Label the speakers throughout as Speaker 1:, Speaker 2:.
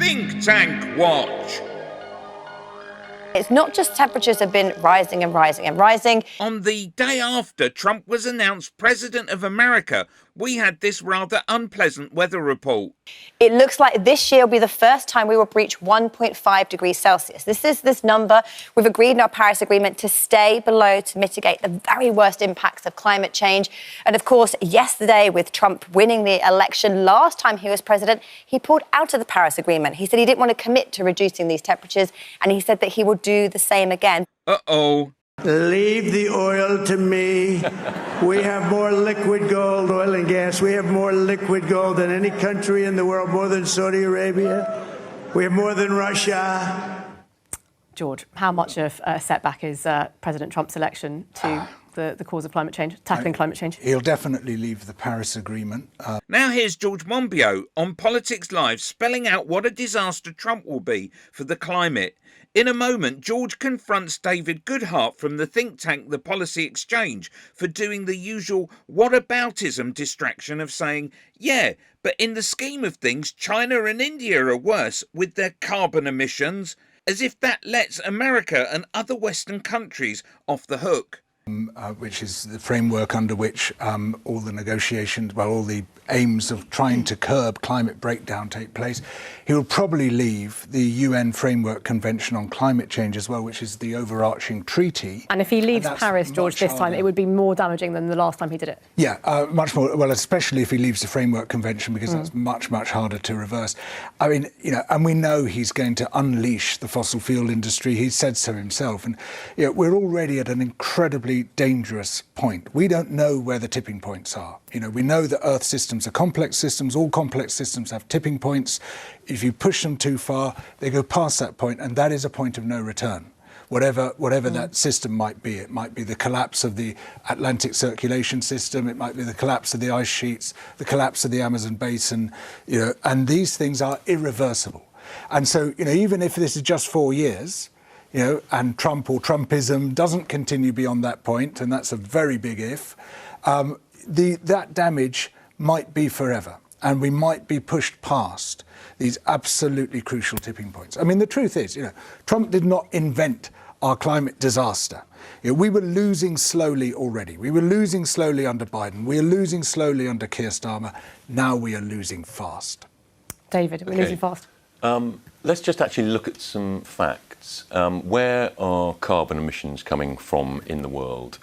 Speaker 1: Think Tank Watch.
Speaker 2: It's not just temperatures have been rising and rising and rising.
Speaker 1: On the day after Trump was announced President of America, we had this rather unpleasant weather report.
Speaker 2: It looks like this year will be the first time we will breach 1.5 degrees Celsius. This number. We've agreed in our Paris Agreement to stay below to mitigate the very worst impacts of climate change. And of course, yesterday, with Trump winning the election last time he was president, he pulled out of the Paris Agreement. He said he didn't want to commit to reducing these temperatures, and he said that he will do the same again.
Speaker 1: Uh-oh.
Speaker 3: Leave the oil to me. We have more liquid gold, oil and gas. We have more liquid gold than any country in the world, more than Saudi Arabia. We have more than Russia.
Speaker 4: George, how much of a setback is President Trump's election to the cause of climate change, tackling climate change?
Speaker 5: He'll definitely leave the Paris Agreement.
Speaker 1: Now here's George Monbiot on Politics Live spelling out what a disaster Trump will be for the climate. In a moment, George confronts David Goodhart from the think tank The Policy Exchange for doing the usual whataboutism distraction of saying, yeah, but in the scheme of things, China and India are worse with their carbon emissions, as if that lets America and other Western countries off the hook.
Speaker 5: Which is the framework under which all the negotiations, all the aims of trying to curb climate breakdown take place. He will probably leave the UN Framework Convention on Climate Change as well, which is the overarching treaty.
Speaker 4: And if he leaves Paris, George, this time, it would be more damaging than the last time he did it.
Speaker 5: Yeah, much more. Well, especially if he leaves the Framework Convention, because that's much, much harder to reverse. I mean, and we know he's going to unleash the fossil fuel industry. He said so himself. And we're already at an incredibly dangerous point. We don't know where the tipping points are. We know that Earth systems are complex systems. All complex systems have tipping points. If you push them too far, they go past that point, and that is a point of no return. Whatever that system might be. It might be the collapse of the Atlantic circulation system. It might be the collapse of the ice sheets, the collapse of the Amazon basin, and these things are irreversible. And so, even if this is just 4 years, and Trump or Trumpism doesn't continue beyond that point, and that's a very big if, that damage might be forever, and we might be pushed past these absolutely crucial tipping points. I mean, the truth is, Trump did not invent our climate disaster. We were losing slowly already. We were losing slowly under Biden. We are losing slowly under Keir Starmer. Now we are losing fast.
Speaker 4: David, we're losing fast.
Speaker 6: Let's just actually look at some facts. Where are carbon emissions coming from in the world?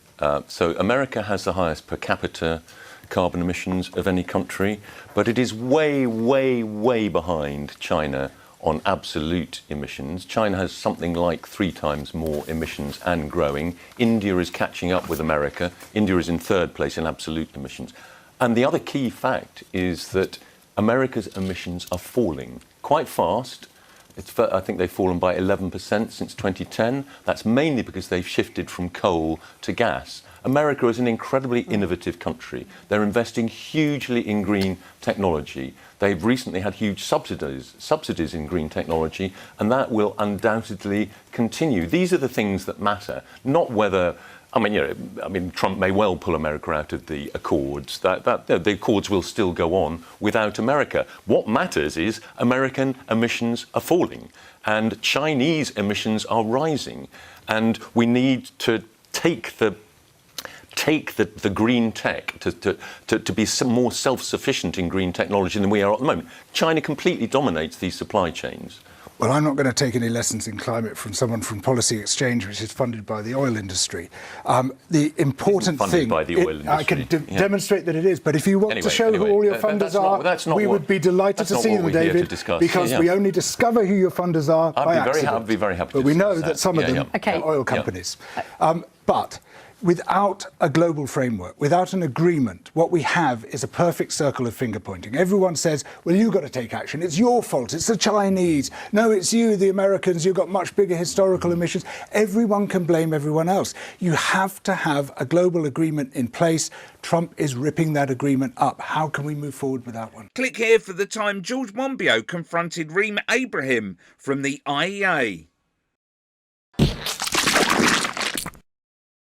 Speaker 6: So America has the highest per capita carbon emissions of any country, but it is way, way, way behind China on absolute emissions. China has something like 3 times more emissions and growing. India is catching up with America. India is in 3rd place in absolute emissions. And the other key fact is that America's emissions are falling quite fast. I think they've fallen by 11% since 2010. That's mainly because they've shifted from coal to gas. America is an incredibly innovative country. They're investing hugely in green technology. They've recently had huge subsidies in green technology, and that will undoubtedly continue. These are the things that matter, not whether... Trump may well pull America out of the Accords. The Accords will still go on without America. What matters is American emissions are falling and Chinese emissions are rising. And we need to take the green tech to be some more self-sufficient in green technology than we are at the moment. China completely dominates these supply chains.
Speaker 5: Well, I'm not going to take any lessons in climate from someone from Policy Exchange, which is funded by the oil industry. The important thing...
Speaker 6: by the oil industry.
Speaker 5: I can demonstrate that it is, but if you want to show who all your funders are, we would be delighted to see them, David, because we only discover who your funders are by accident.
Speaker 6: I'd be very happy to
Speaker 5: But we know that some of them are oil companies. But without a global framework, without an agreement, what we have is a perfect circle of finger pointing. Everyone says, well, you've got to take action. It's your fault. It's the Chinese. No, it's you, the Americans. You've got much bigger historical emissions. Everyone can blame everyone else. You have to have a global agreement in place. Trump is ripping that agreement up. How can we move forward without one?
Speaker 1: Click here for the time George Monbiot confronted Reem Abraham from the IEA.